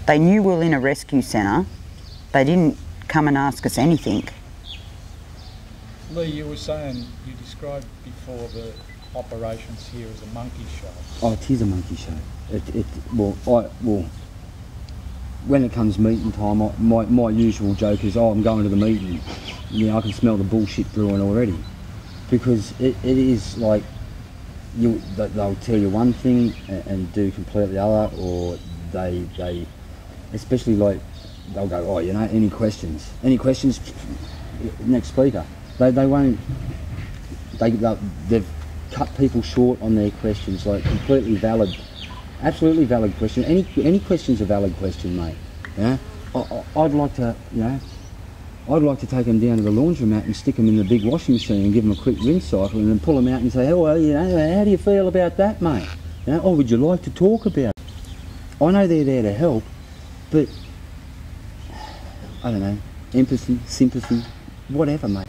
They knew we were in a rescue centre. They didn't come and ask us anything. Lee, you were saying, you described before the operations here as a monkey show. Oh, it is a monkey show. Well, when it comes meeting time, my usual joke is, oh, I'm going to the meeting. You know, I can smell the bullshit brewing already. Because it is like, they'll tell you one thing and do completely other, or they especially like, they'll go, oh, you know, any questions? Any questions? Next speaker. They won't, they've cut people short on their questions, like completely valid, absolutely valid question. Any question's a valid question, mate. Yeah, I'd like to, you know, I'd like to take them down to the laundromat and stick them in the big washing machine and give them a quick rinse cycle and then pull them out and say, oh, well, you know, how do you feel about that, mate? You know, or would you like to talk about it? I know they're there to help, but I don't know, empathy, sympathy, whatever, mate.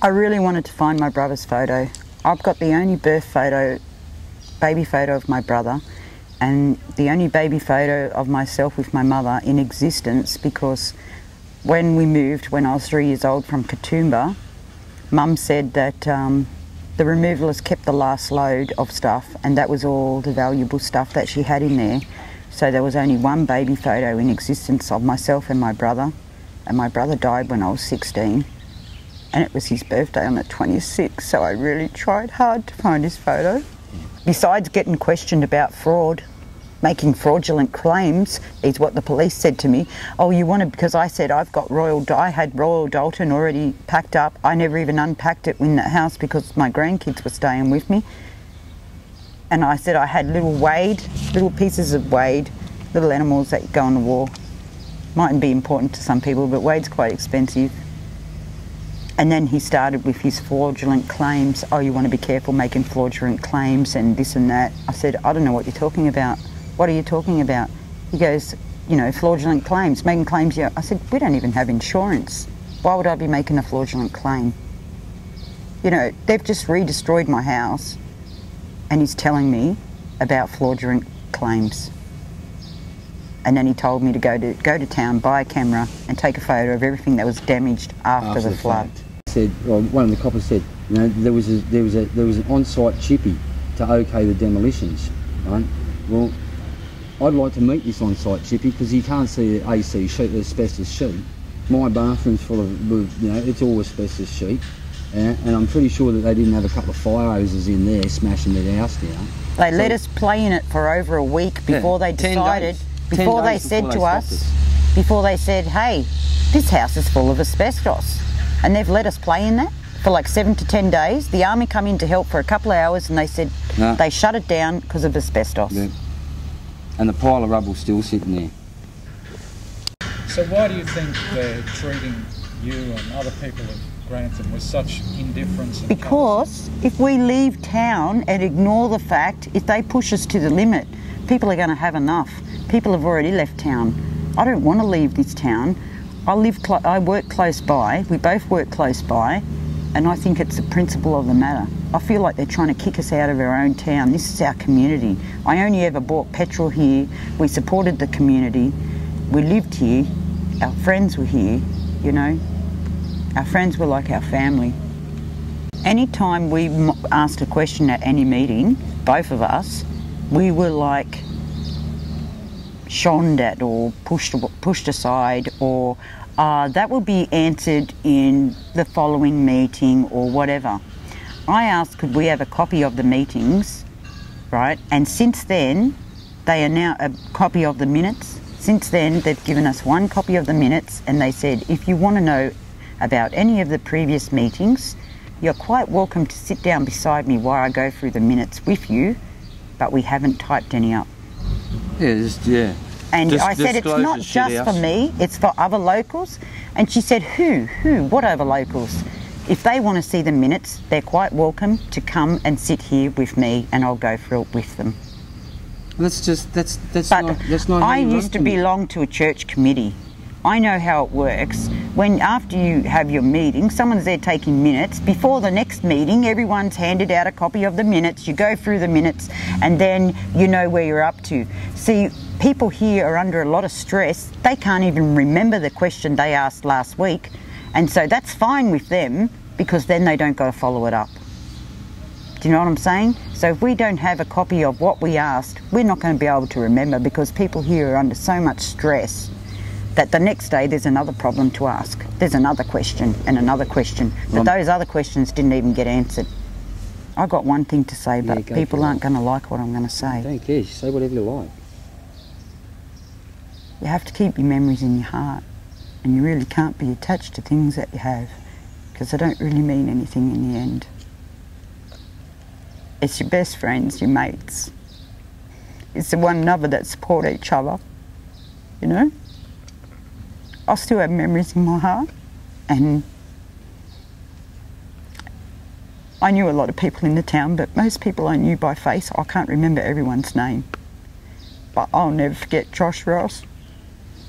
I really wanted to find my brother's photo. I've got the only birth photo, baby photo of my brother, and the only baby photo of myself with my mother in existence, because when we moved, when I was 3 years old from Katoomba, Mum said that the removalists kept the last load of stuff, and that was all the valuable stuff that she had in there. So there was only one baby photo in existence of myself and my brother died when I was 16. And it was his birthday on the 26th, so I really tried hard to find his photo. Besides getting questioned about fraud, making fraudulent claims, is what the police said to me. Oh, you wanted, because I said I had Royal Dalton already packed up. I never even unpacked it in that house because my grandkids were staying with me. And I said I had little pieces of Wade, little animals that go on the wall. Mightn't be important to some people, but Wade's quite expensive. And then he started with his fraudulent claims. Oh, you want to be careful making fraudulent claims and this and that. I said, I don't know what you're talking about. What are you talking about? He goes, you know, fraudulent claims, making claims. Yeah. I said, we don't even have insurance. Why would I be making a fraudulent claim? You know, they've just re-destroyed my house and he's telling me about fraudulent claims. And then he told me to go to town, buy a camera and take a photo of everything that was damaged after the flood. Said, well, one of the coppers said, you know, there was an on-site chippy to okay the demolitions, right? Well, I'd like to meet this on-site chippy because he can't see the AC sheet, the asbestos sheet. My bathroom's full of, you know, it's all asbestos sheet, and I'm pretty sure that they didn't have a couple of fire hoses in there smashing their house down. They let us play in it for over a week before they decided. Before they said to us, before they said, hey, this house is full of asbestos. And they've let us play in that for like 7 to 10 days. The army come in to help for a couple of hours and they said they shut it down because of asbestos. Yeah. And the pile of rubble's still sitting there. So why do you think they're treating you and other people of Grantham with such indifference? And because if we leave town and ignore the fact, if they push us to the limit, people are going to have enough. People have already left town. I don't want to leave this town. I work close by. We both work close by, and I think it's the principle of the matter. I feel like they're trying to kick us out of our own town. This is our community. I only ever bought petrol here. We supported the community. We lived here. Our friends were here, you know. Our friends were like our family. Anytime we asked a question at any meeting, both of us, we were like shone at or pushed aside, or that will be answered in the following meeting or whatever. I asked, could we have a copy of the meetings, right? And since then, they are now a copy of the minutes. Since then, they've given us one copy of the minutes and they said, if you want to know about any of the previous meetings, you're quite welcome to sit down beside me while I go through the minutes with you, but we haven't typed any up. Yeah. And I said, it's not just for me, it's for other locals. And she said, who? What other locals? If they want to see the minutes, they're quite welcome to come and sit here with me and I'll go through it with them. That's not I used to belong to a church committee I know how it works. When after you have your meeting, someone's there taking minutes. Before the next meeting, everyone's handed out a copy of the minutes. You go through the minutes and then you know where you're up to. See, people here are under a lot of stress. They can't even remember the question they asked last week. And so that's fine with them because then they don't got to follow it up. Do you know what I'm saying? So if we don't have a copy of what we asked, we're not going to be able to remember because people here are under so much stress that the next day there's another problem to ask. There's another question and another question. But those other questions didn't even get answered. I've got one thing to say, but people aren't going to like what I'm going to say. I don't care. Say whatever you like. You have to keep your memories in your heart, and you really can't be attached to things that you have because they don't really mean anything in the end. It's your best friends, your mates. It's the one another that support each other, you know? I still have memories in my heart, and I knew a lot of people in the town, but most people I knew by face. I can't remember everyone's name. But I'll never forget Josh Ross.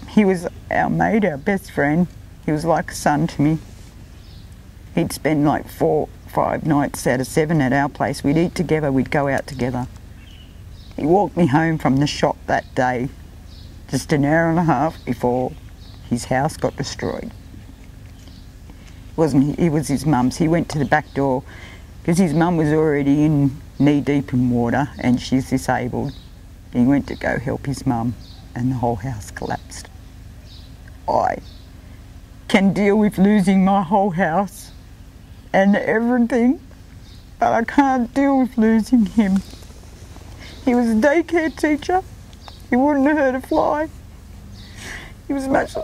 He was our mate, our best friend. He was like a son to me. He'd spend like 4 or 5 nights out of 7 at our place. We'd eat together, we'd go out together. He walked me home from the shop that day, just an hour and a half before his house got destroyed. It was his mum's. He went to the back door because his mum was already in knee deep in water and she's disabled. He went to go help his mum and the whole house collapsed. I can deal with losing my whole house and everything, but I can't deal with losing him. He was a daycare teacher. He wouldn't have hurt a fly. He was much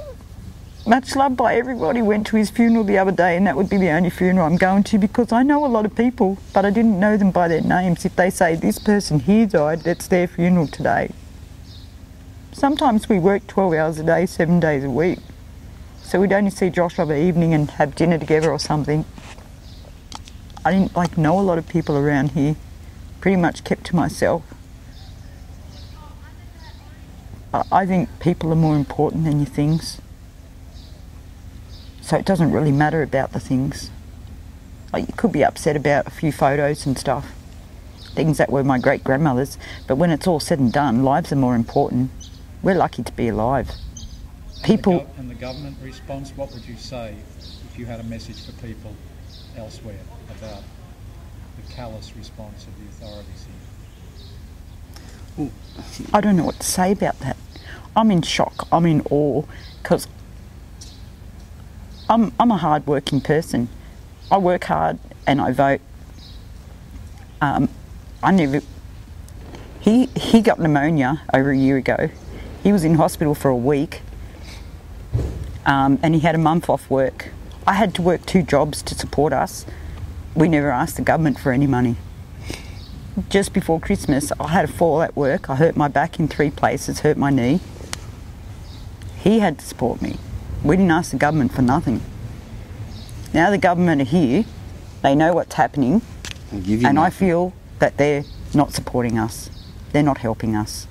loved by everybody. Went to his funeral the other day, and that would be the only funeral I'm going to because I know a lot of people, but I didn't know them by their names. If they say this person here died, that's their funeral today. Sometimes we work 12 hours a day, 7 days a week. So we'd only see Josh of an evening and have dinner together or something. I didn't know a lot of people around here. Pretty much kept to myself. I think people are more important than your things. So it doesn't really matter about the things. Like, you could be upset about a few photos and stuff, things that were my great-grandmother's, but when it's all said and done, lives are more important. We're lucky to be alive. People... And the government response, what would you say if you had a message for people elsewhere about the callous response of the authorities here? I don't know what to say about that. I'm in shock, I'm in awe, because I'm a hard-working person. I work hard and I vote. He got pneumonia over a year ago. He was in hospital for a week and he had a month off work. I had to work 2 jobs to support us. We never asked the government for any money. Just before Christmas, I had a fall at work. I hurt my back in 3 places, hurt my knee. He had to support me. We didn't ask the government for nothing. Now the government are here, they know what's happening, and I feel that they're not supporting us. They're not helping us.